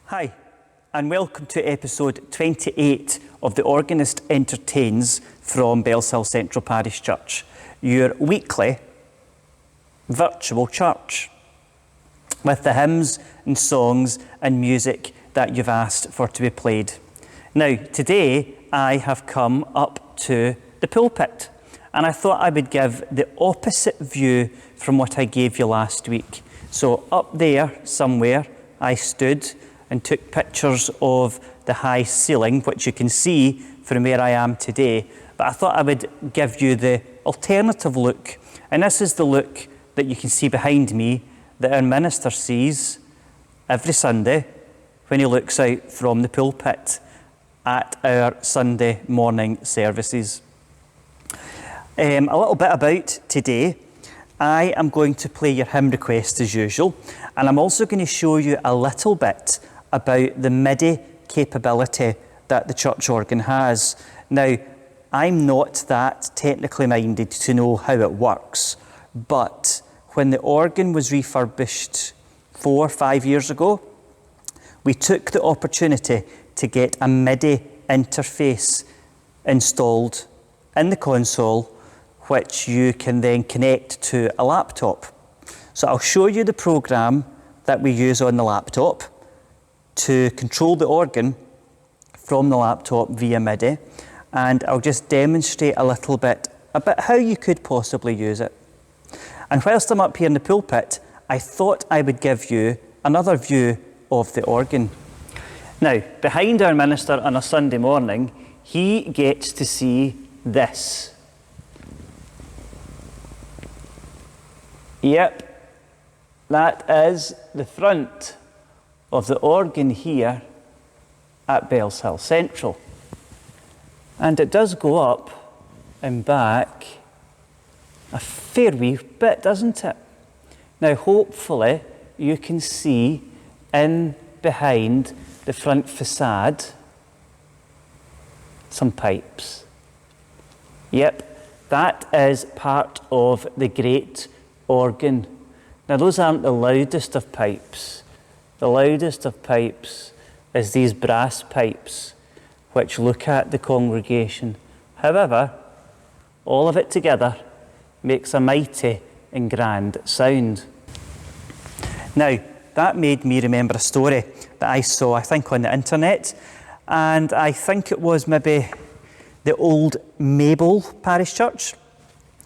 Hi, and welcome to episode 28 of The Organist Entertains from Bellshill Central Parish Church, your weekly virtual church, with the hymns and songs and music that you've asked for to be played. Now, today I have come up to the pulpit, and I thought I would give the opposite view from what I gave you last week. So up there somewhere I stood and took pictures of the high ceiling, which you can see from where I am today. But I thought I would give you the alternative look. And this is the look that you can see behind me that our minister sees every Sunday when he looks out from the pulpit at our Sunday morning services. A little bit about today. I am going to play your hymn request as usual, and I'm also going to show you a little bit about the MIDI capability that the church organ has. Now, I'm not that technically minded to know how it works, but when the organ was refurbished 4 or 5 years ago, we took the opportunity to get a MIDI interface installed in the console, which you can then connect to a laptop. So I'll show you the program that we use on the laptop to control the organ from the laptop via MIDI, and I'll just demonstrate a little bit about how you could possibly use it. And whilst I'm up here in the pulpit, I thought I would give you another view of the organ. Now, behind our minister on a Sunday morning, he gets to see this. Yep, that is the front of the organ here at Bellshill Central. And it does go up and back a fair wee bit, doesn't it? Now, hopefully, you can see in behind the front facade some pipes. Yep, that is part of the great organ. Now, those aren't the loudest of pipes. The loudest of pipes is these brass pipes which look at the congregation. However, all of it together makes a mighty and grand sound. Now, that made me remember a story that I saw, I think, on the internet, and I think it was maybe the old Mabel Parish Church,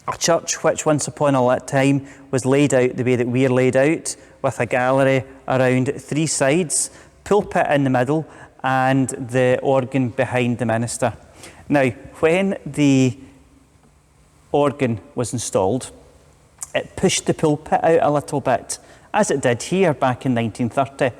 a church which once upon a time was laid out the way that we're laid out, with a gallery around 3 sides, pulpit in the middle, and the organ behind the minister. Now, when the organ was installed, it pushed the pulpit out a little bit, as it did here back in 1930.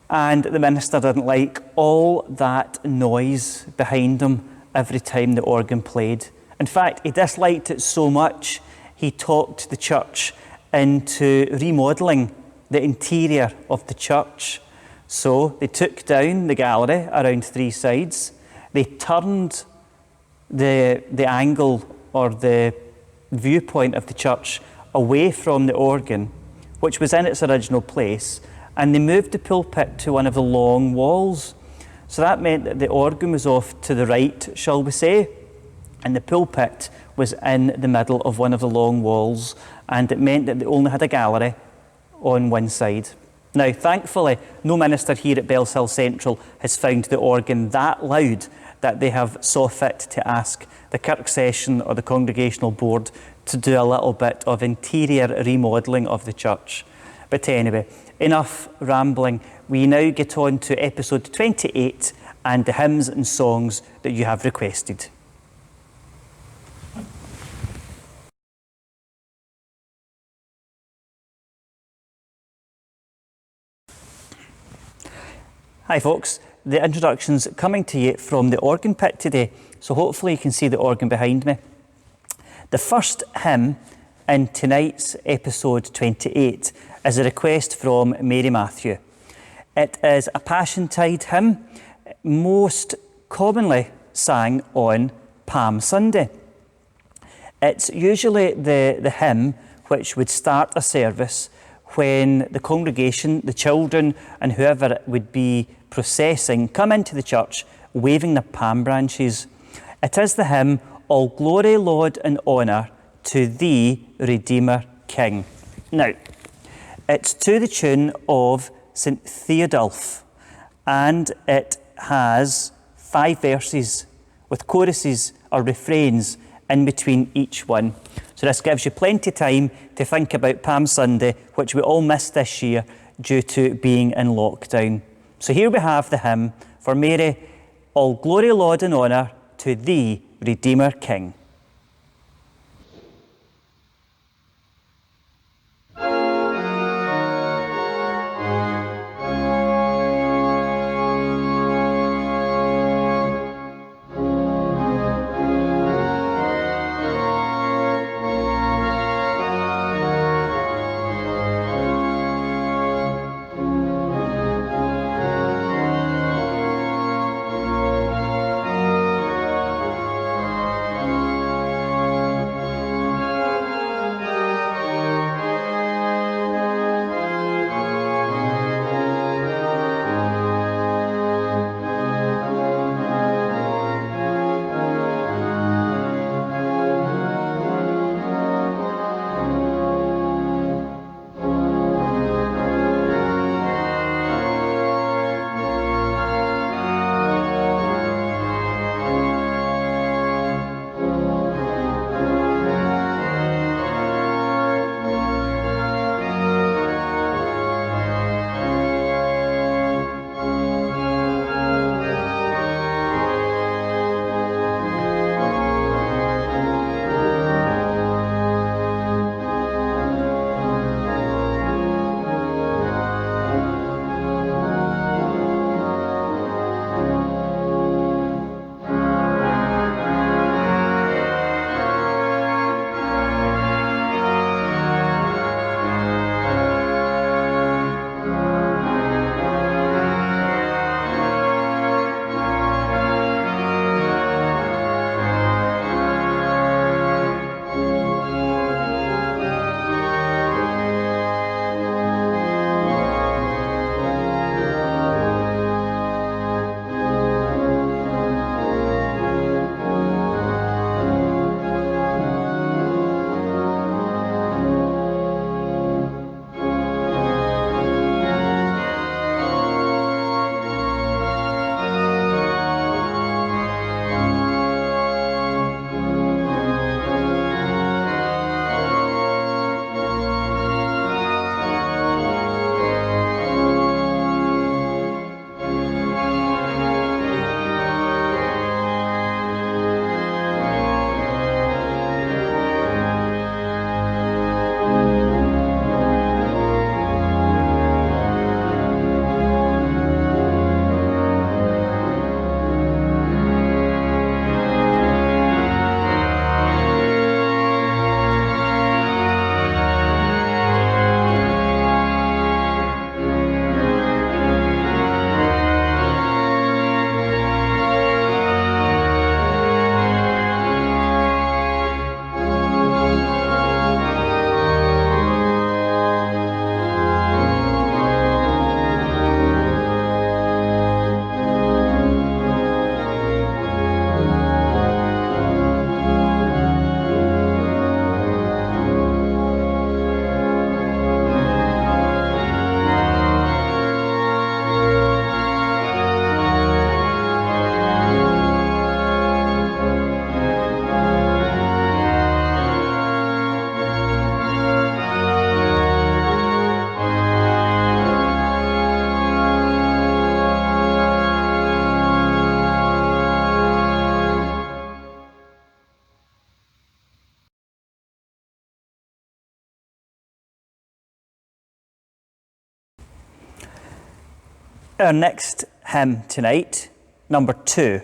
And the minister didn't like all that noise behind him every time the organ played. In fact, he disliked it so much, he talked the church into remodelling the interior of the church. So they took down the gallery around 3 sides, they turned the angle or the viewpoint of the church away from the organ, which was in its original place, and they moved the pulpit to one of the long walls. So that meant that the organ was off to the right, shall we say, and the pulpit was in the middle of one of the long walls, and it meant that they only had a gallery on one side. Now, thankfully, no minister here at Bellshill Central has found the organ that loud that they have saw fit to ask the Kirk Session or the Congregational Board to do a little bit of interior remodelling of the church. But anyway, enough rambling. We now get on to episode 28 and the hymns and songs that you have requested. Hi folks, the introduction's coming to you from the organ pit today, so hopefully you can see the organ behind me. The first hymn in tonight's episode 28 is a request from Mary Mathew. It is a Passiontide hymn, most commonly sang on Palm Sunday. It's usually the hymn which would start a service when the congregation, the children and whoever would be processing, come into the church waving their palm branches. It is the hymn, All Glory, Laud and Honour to Thee, Redeemer King. Now, it's to the tune of St. Theodulf, and it has 5 verses with choruses or refrains in between each one. So this gives you plenty of time to think about Palm Sunday, which we all missed this year due to being in lockdown. So here we have the hymn for Mary, All Glory, Laud and Honour to Thee, Redeemer King. Our next hymn tonight, number 2,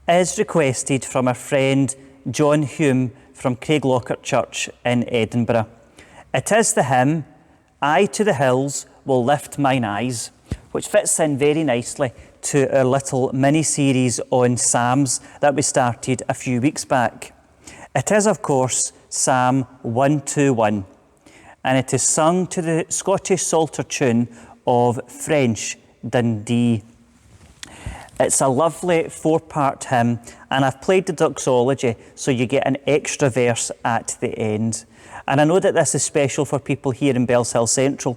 is requested from our friend John Hume from Craiglockert Church in Edinburgh. It is the hymn, I to the hills will lift mine eyes, which fits in very nicely to our little mini-series on Psalms that we started a few weeks back. It is, of course, Psalm 121. and it is sung to the Scottish Psalter tune of French Dundee. It's a lovely 4-part hymn, and I've played the doxology so you get an extra verse at the end. And I know that this is special for people here in Bellshill Central.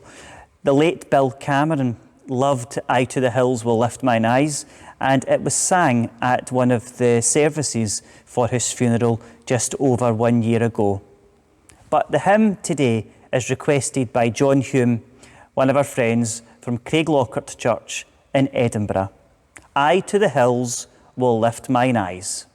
The late Bill Cameron loved "I to the Hills Will Lift Mine Eyes," and it was sang at one of the services for his funeral just over 1 year ago. But the hymn today is requested by John Hume, one of our friends from Craiglockhart Church in Edinburgh. "I to the hills will lift mine eyes."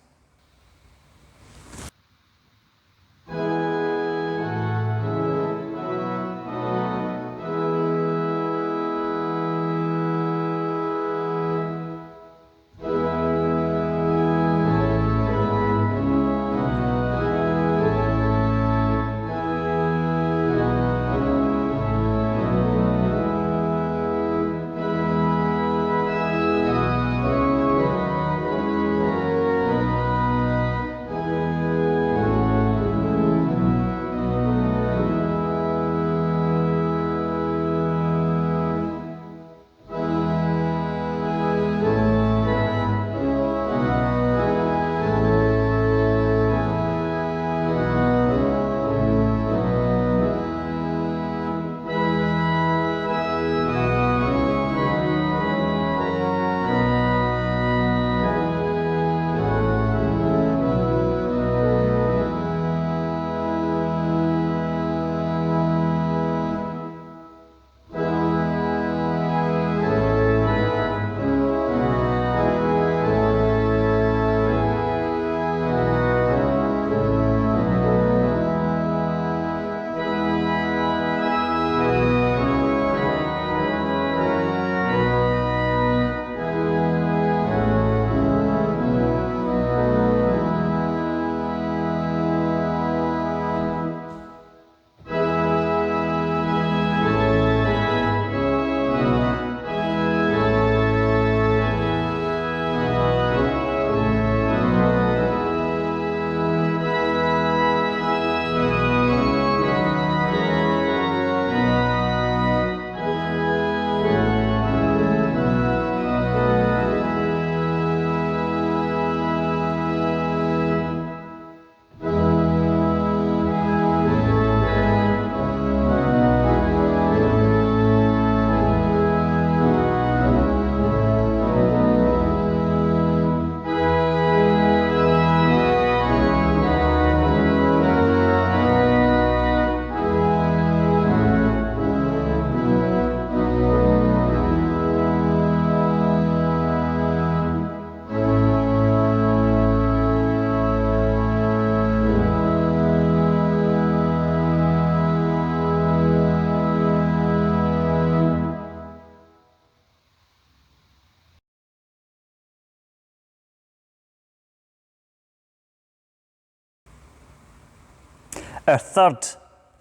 Our third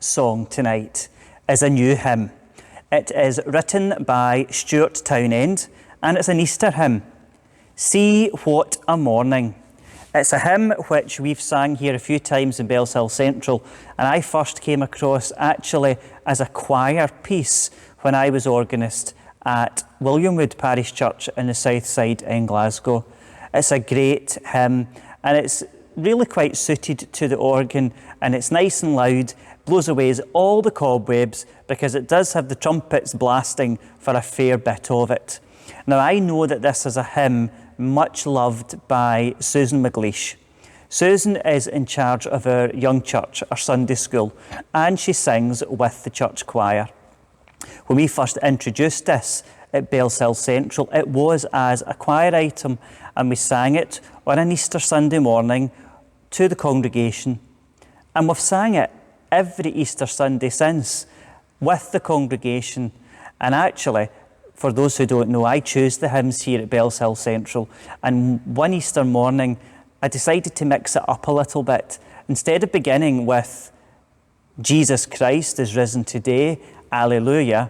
song tonight is a new hymn. It is written by Stuart Townend, and it's an Easter hymn. "See What a Morning." It's a hymn which we've sang here a few times in Bellshill Central, and I first came across actually as a choir piece when I was organist at Williamwood Parish Church in the south side in Glasgow. It's a great hymn, and it's really quite suited to the organ, and it's nice and loud, blows away all the cobwebs because it does have the trumpets blasting for a fair bit of it. Now, I know that this is a hymn much loved by Susan McLeish. Susan is in charge of our young church, our Sunday school, and she sings with the church choir. When we first introduced this at Bellshill Central, it was as a choir item, and we sang it on an Easter Sunday morning to the congregation. And we've sang it every Easter Sunday since with the congregation. And actually, for those who don't know, I choose the hymns here at Bellshill Central. And one Easter morning, I decided to mix it up a little bit. Instead of beginning with "Jesus Christ is risen today, Alleluia,"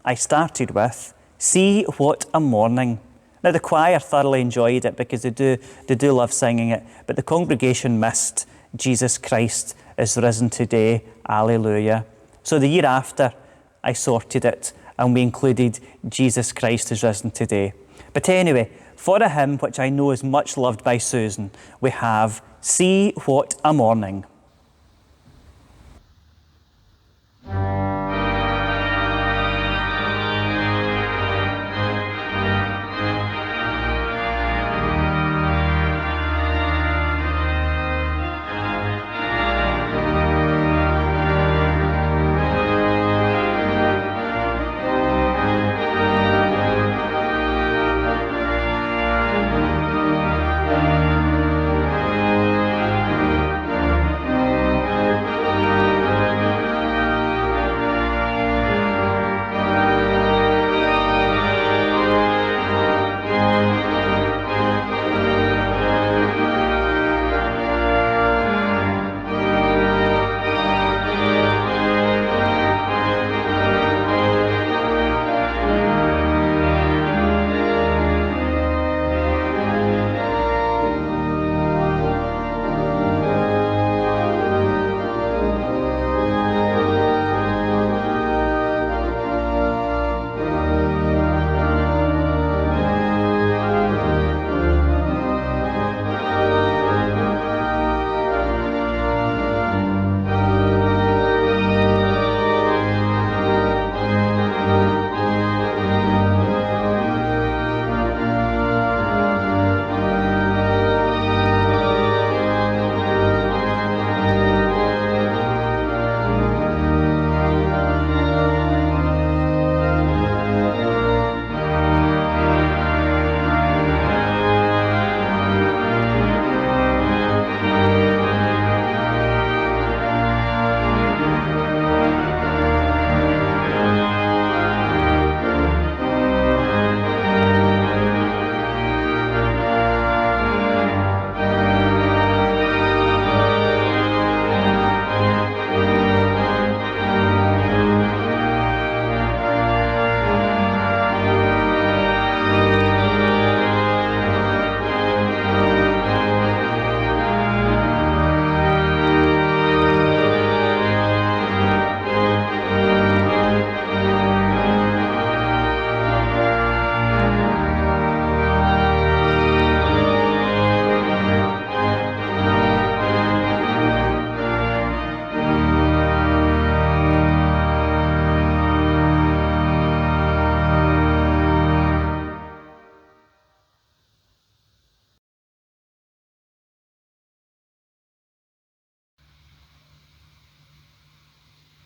I started with "See What a Morning." Now, the choir thoroughly enjoyed it because they do love singing it, but the congregation missed "Jesus Christ is risen today, Alleluia." So the year after, I sorted it, and we included Jesus Christ is risen today. But anyway, for a hymn which I know is much loved by Susan, we have See What a Morning.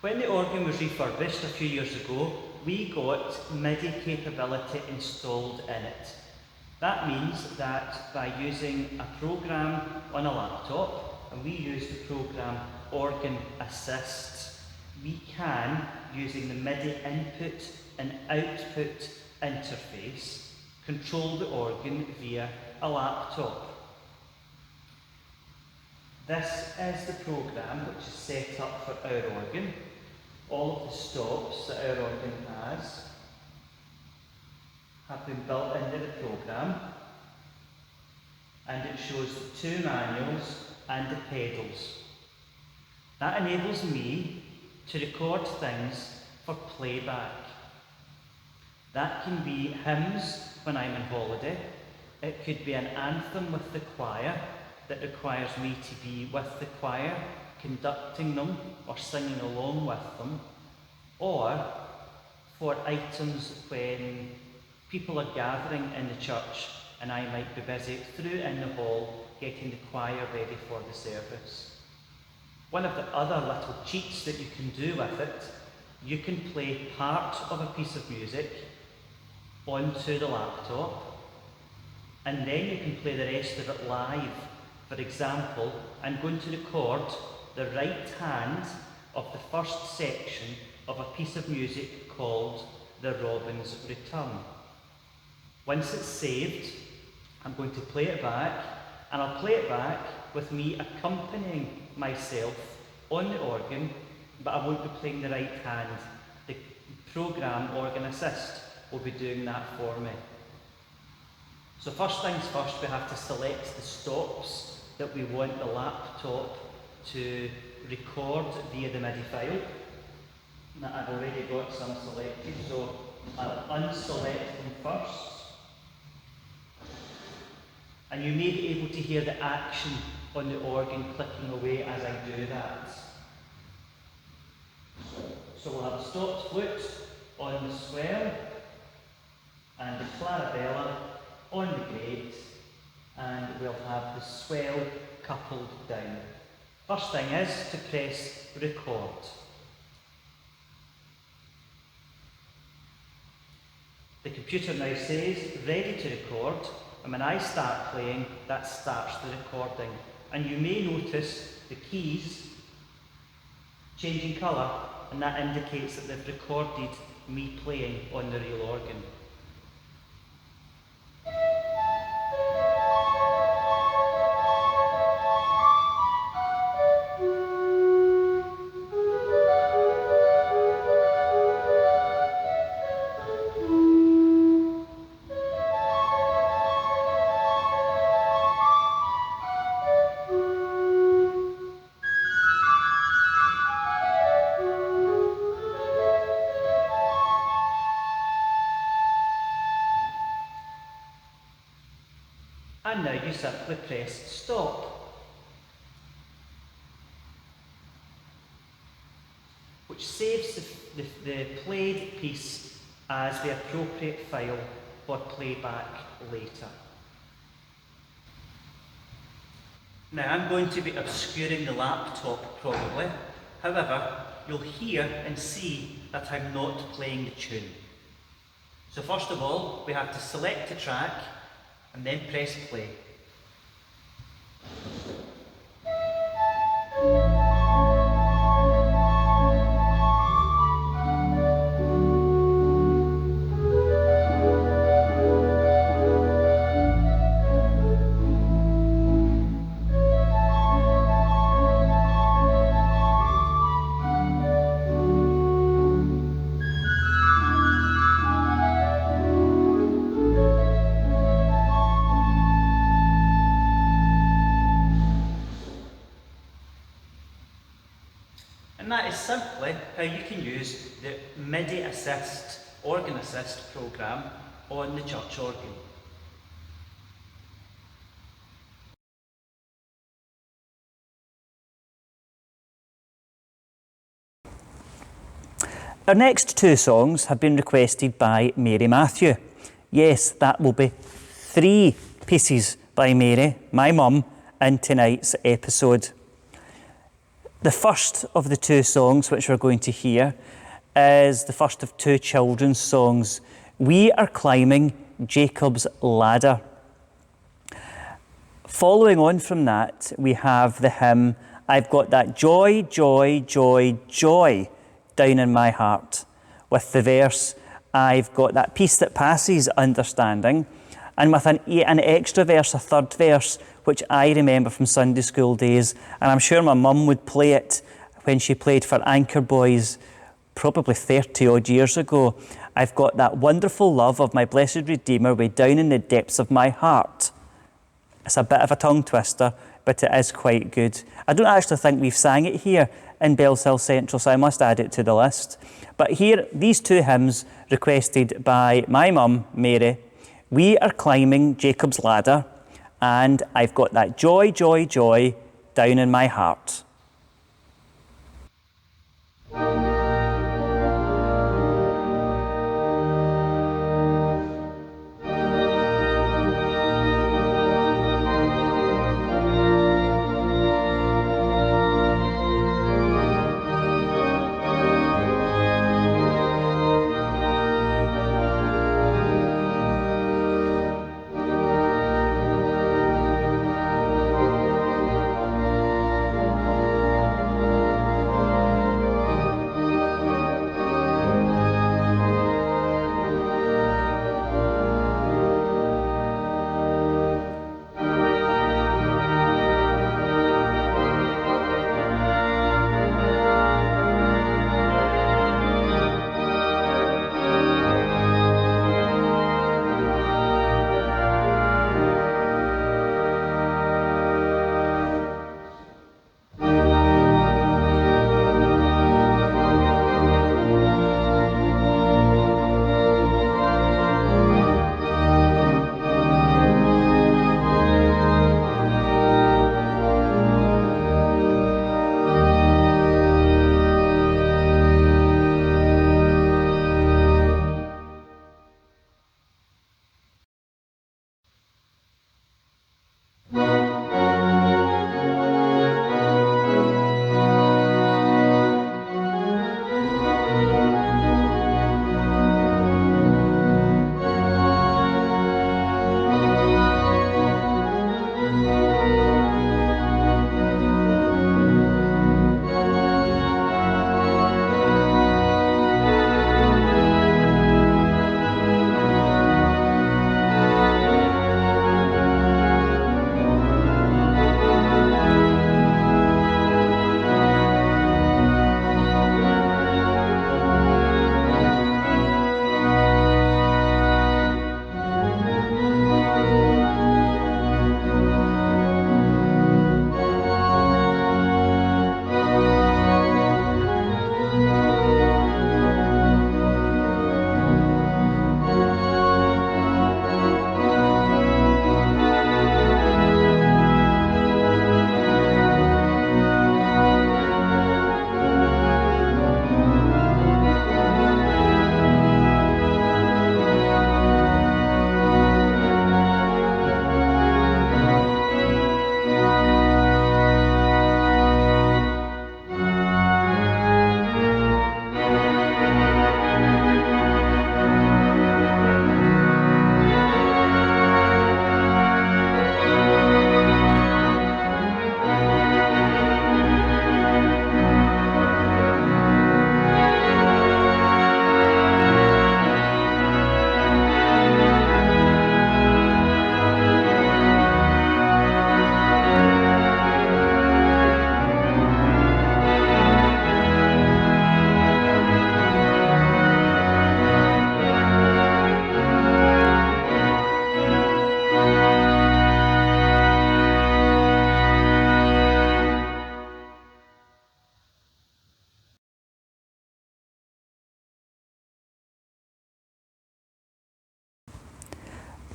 When the organ was refurbished a few years ago, we got MIDI capability installed in it. That means that by using a program on a laptop, and we use the program Organist, we can, using the MIDI input and output interface, control the organ via a laptop. This is the program which is set up for our organ. All of the stops that our organ has have been built into the program, and it shows the two manuals and the pedals. That enables me to record things for playback. That can be hymns when I'm on holiday. It could be an anthem with the choir that requires me to be with the choir, conducting them or singing along with them, or for items when people are gathering in the church and I might be busy through in the hall getting the choir ready for the service. One of the other little cheats that you can do with it, you can play part of a piece of music onto the laptop, and then you can play the rest of it live. For example, I'm going to record the right hand of the first section of a piece of music called The Robin's Return. Once it's saved, I'm going to play it back, and I'll play it back with me accompanying myself on the organ, but I won't be playing the right hand. The program Organist will be doing that for me. So first things first, we have to select the stops that we want the laptop to record via the MIDI file. Now, I've already got some selected, so I'll unselect them first. And you may be able to hear the action on the organ clicking away as I do that. So we'll have a stopped flute on the swell and the clarabella on the grate, and we'll have the swell coupled down. First thing is to press record. The computer now says ready to record, and when I start playing, that starts the recording. And you may notice the keys changing colour, and that indicates that they've recorded me playing on the real organ. And now you simply press stop, which saves the played piece as the appropriate file for playback later. Now I'm going to be obscuring the laptop probably, however you'll hear and see that I'm not playing the tune. So first of all we have to select a track and then press play. And that is simply how you can use the MIDI Assist, Organ Assist program on the church organ. Our next two songs have been requested by Mary Mathew. Yes, that will be 3 pieces by Mary, my mum, in tonight's episode. The first of the 2 songs which we're going to hear is the first of 2 children's songs. We are climbing Jacob's ladder. Following on from that, we have the hymn, I've got that joy, joy, joy, joy down in my heart, with the verse, I've got that peace that passes understanding, and with an extra verse, a third verse, which I remember from Sunday school days, and I'm sure my mum would play it when she played for Anchor Boys probably 30 odd years ago. I've got that wonderful love of my blessed Redeemer way down in the depths of my heart. It's a bit of a tongue twister, but it is quite good. I don't actually think we've sang it here in Bellshill Central, so I must add it to the list. But here, these 2 hymns requested by my mum, Mary. We are climbing Jacob's ladder, and I've got that joy, joy, joy down in my heart.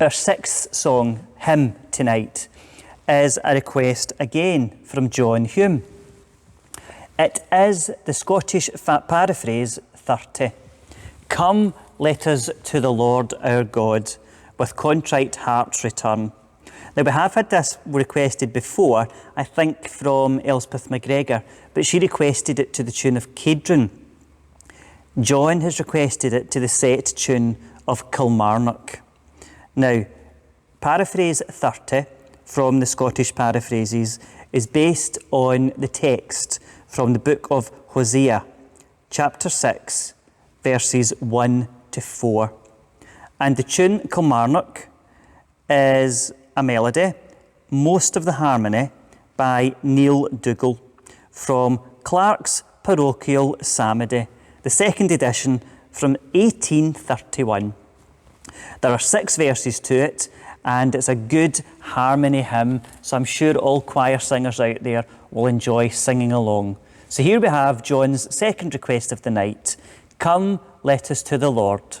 Our sixth song, hymn tonight, is a request again from John Hume. It is the Scottish paraphrase 30. Come, let us to the Lord our God, with contrite hearts return. Now, we have had this requested before, I think from Elspeth McGregor, but she requested it to the tune of Caedron. John has requested it to the set tune of Kilmarnock. Now, paraphrase 30 from the Scottish paraphrases is based on the text from the book of Hosea, chapter 6, verses 1 to 4. And the tune Kilmarnock is a melody, most of the harmony by Neil Dougal from Clark's Parochial Psalmody, the second edition from 1831. There are 6 verses to it, and it's a good harmony hymn, so I'm sure all choir singers out there will enjoy singing along. So here we have John's second request of the night. Come, let us to the Lord.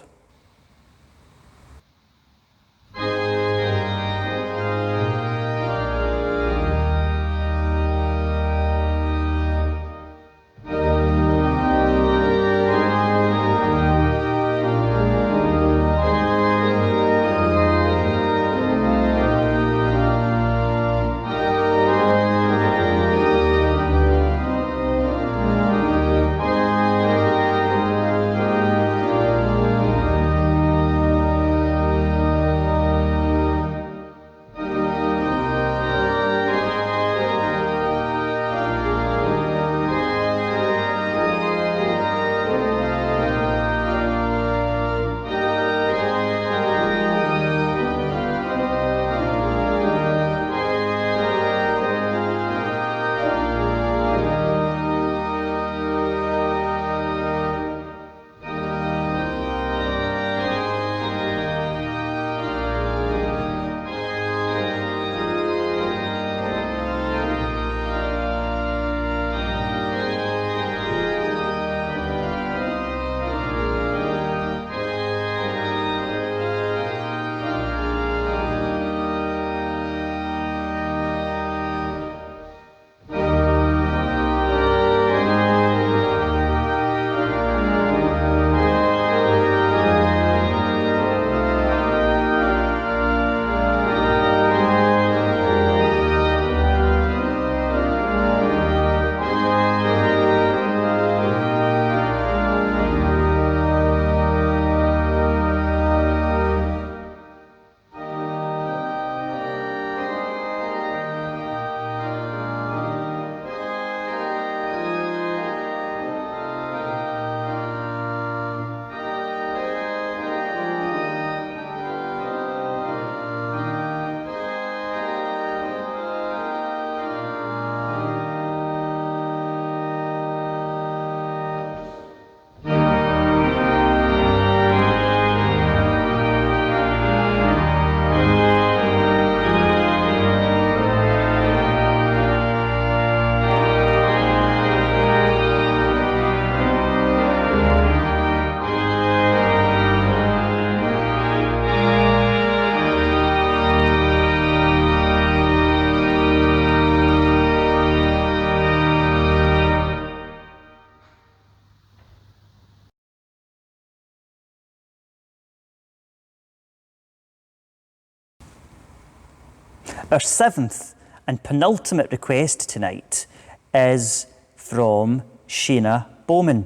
Our seventh and penultimate request tonight is from Sheena Bowman.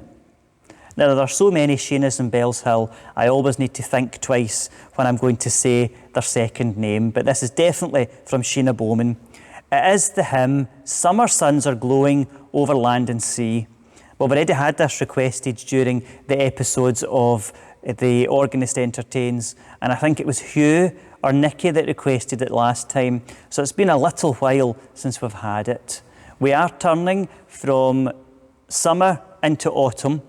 Now, there are so many Sheenas in Bellshill, I always need to think twice when I'm going to say their second name, but this is definitely from Sheena Bowman. It is the hymn, Summer Suns Are Glowing Over Land and Sea. Well, we already had this requested during the episodes of the Organist Entertains, and I think it was Hugh or Nicky that requested it last time, so it's been a little while since we've had it. We are turning from summer into autumn.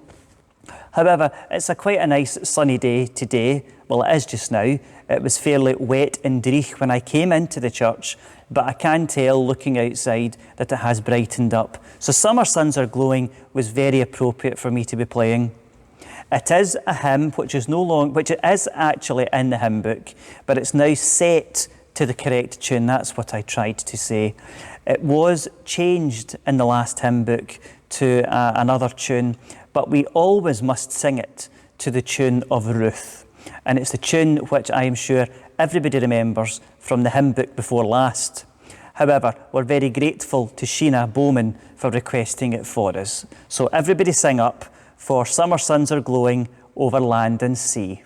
However, it's quite a nice sunny day today. Well, it is just now. It was fairly wet and dreich when I came into the church, but I can tell looking outside that it has brightened up. So Summer Suns Are Glowing was very appropriate for me to be playing. It is a hymn which is actually in the hymn book, but it's now set to the correct tune. That's what I tried to say. It was changed in the last hymn book to another tune, but we always must sing it to the tune of Ruth. And it's the tune which I am sure everybody remembers from the hymn book before last. However, we're very grateful to Sheena Bowman for requesting it for us. So everybody sing up, "For summer suns are glowing over land and sea."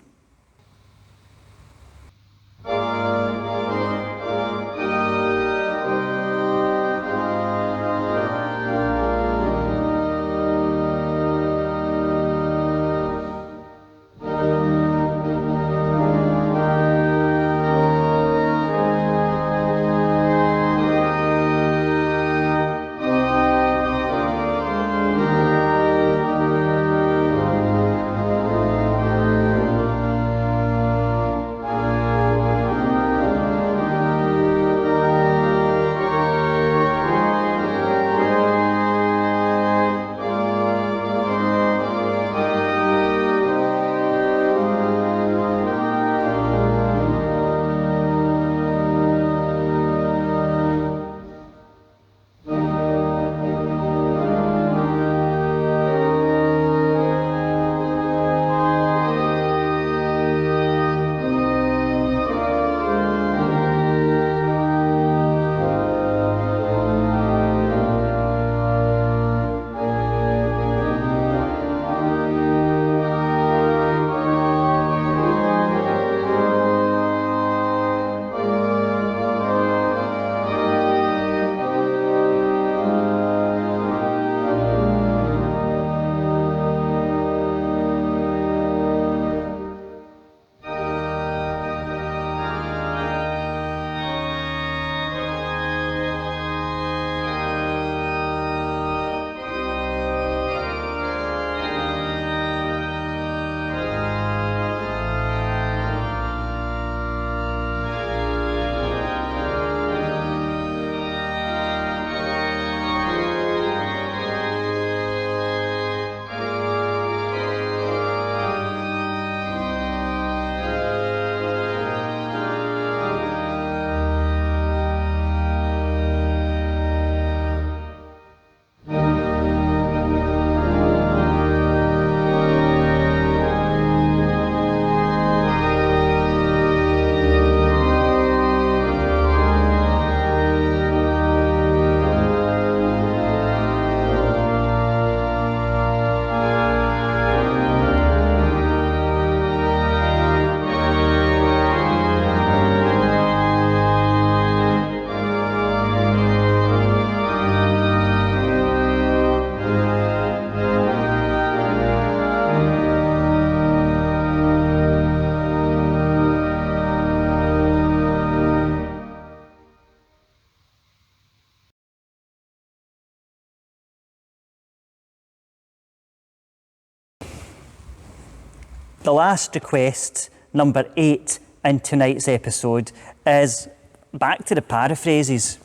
The last request, number 8 in tonight's episode, is back to the paraphrases.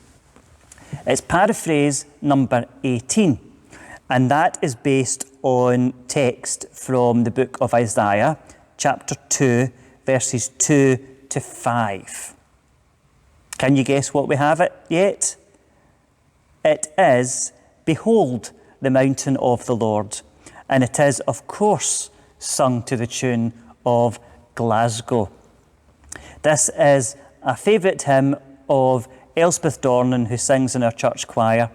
It's paraphrase number 18, and that is based on text from the book of Isaiah, chapter 2, verses 2 to 5. Can you guess what we have it yet? It is, "Behold the mountain of the Lord," and it is, of course, sung to the tune of Glasgow. This is a favourite hymn of Elspeth Dornan, who sings in our church choir,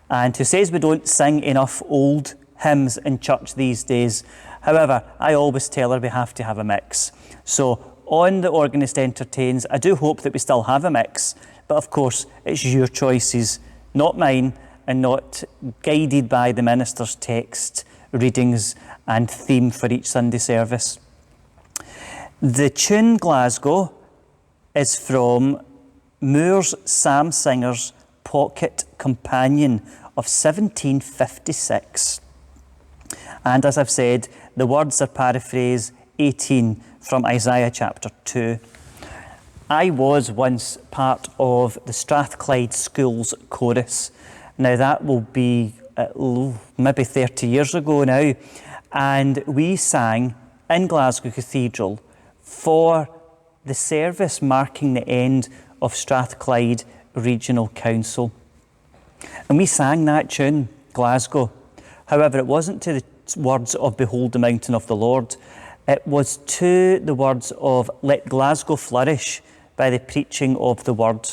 and who says we don't sing enough old hymns in church these days. However, I always tell her we have to have a mix. So on the Organist Entertains, I do hope that we still have a mix, but of course it's your choices, not mine, and not guided by the minister's text, readings and theme for each Sunday service. The tune Glasgow is from Moore's Psalm Singer's Pocket Companion of 1756. And as I've said, the words are paraphrase 18 from Isaiah chapter 2. I was once part of the Strathclyde Schools chorus. Now that will be maybe 30 years ago now. and we sang in Glasgow Cathedral for the service marking the end of Strathclyde Regional Council. And we sang that tune, Glasgow. However, it wasn't to the words of Behold the Mountain of the Lord. It was to the words of Let Glasgow Flourish by the preaching of the Word.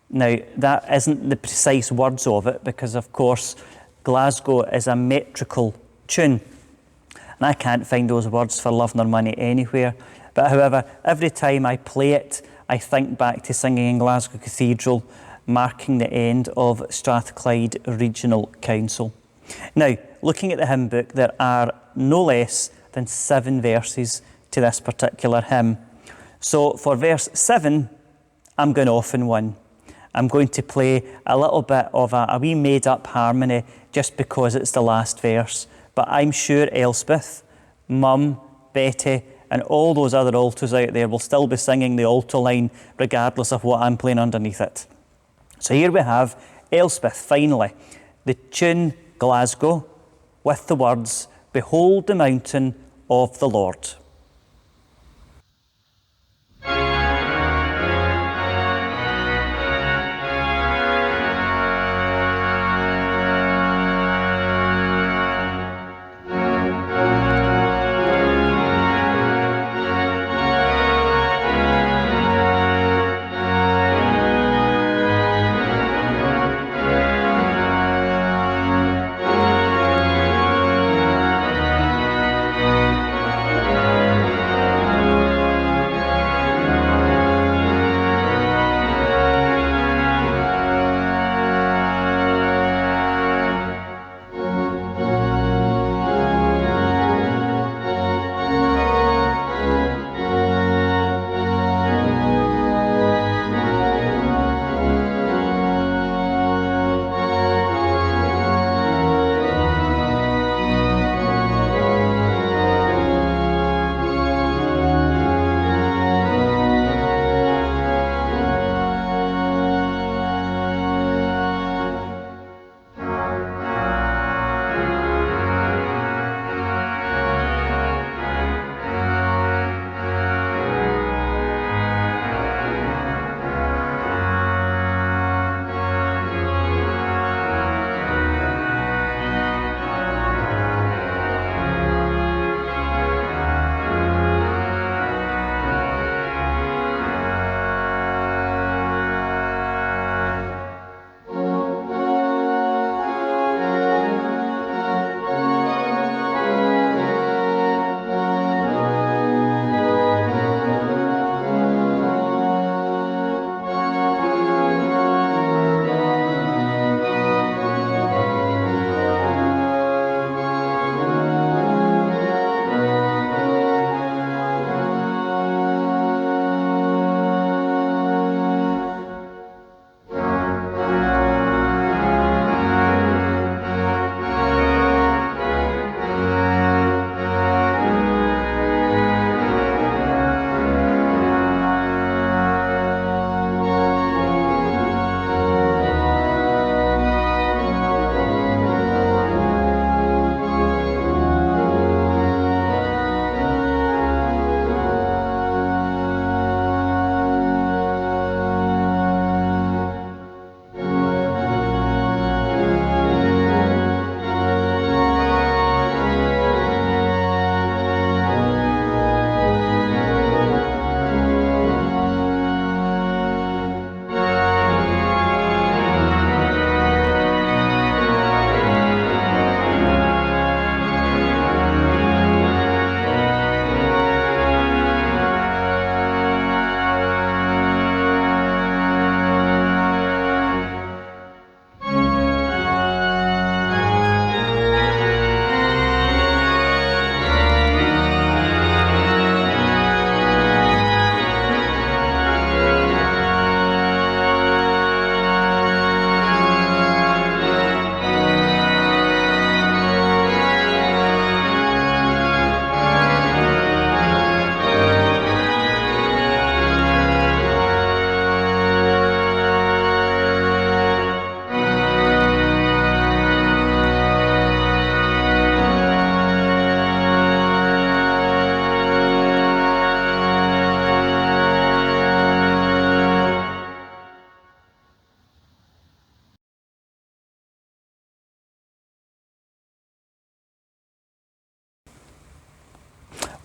Now, that isn't the precise words of it because, of course, Glasgow is a metrical tune. And I can't find those words for love nor money anywhere. But however, every time I play it, I think back to singing in Glasgow Cathedral, marking the end of Strathclyde Regional Council. Now, looking at the hymn book, there are no less than 7 verses to this particular hymn. So for verse 7, I'm going off in one. I'm going to play a little bit of a wee made-up harmony just because it's the last verse. But I'm sure Elspeth, Mum, Betty, and all those other altos out there will still be singing the alto line regardless of what I'm playing underneath it. So here we have Elspeth, finally, the tune Glasgow with the words, Behold the Mountain of the Lord.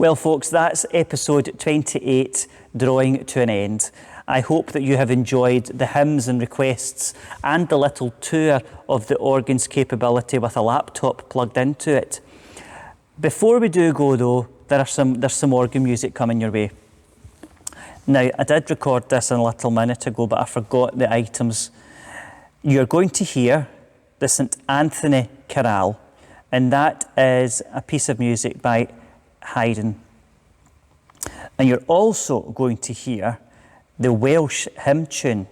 Well, folks, that's episode 28 drawing to an end. I hope that you have enjoyed the hymns and requests and the little tour of the organ's capability with a laptop plugged into it. Before we do go though, there's some organ music coming your way. Now, I did record this a little minute ago, but I forgot the items. You're going to hear the St. Anthony Chorale, and that is a piece of music by Haydn. And you're also going to hear the Welsh hymn tune,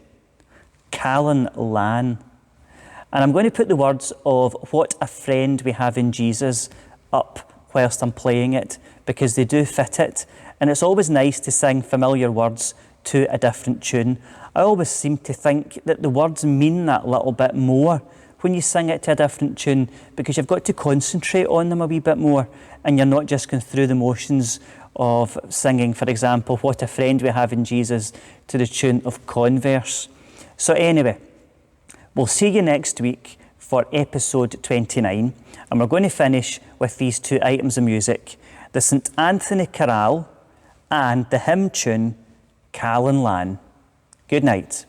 Callan Lan. And I'm going to put the words of What a Friend We Have in Jesus up whilst I'm playing it, because they do fit it. And it's always nice to sing familiar words to a different tune. I always seem to think that the words mean that little bit more when you sing it to a different tune, because you've got to concentrate on them a wee bit more, and you're not just going through the motions of singing, for example, What a Friend We Have in Jesus to the tune of Converse. So anyway, we'll see you next week for episode 29, and we're going to finish with these two items of music, the St. Anthony Chorale and the hymn tune, Callan Lan. Good night.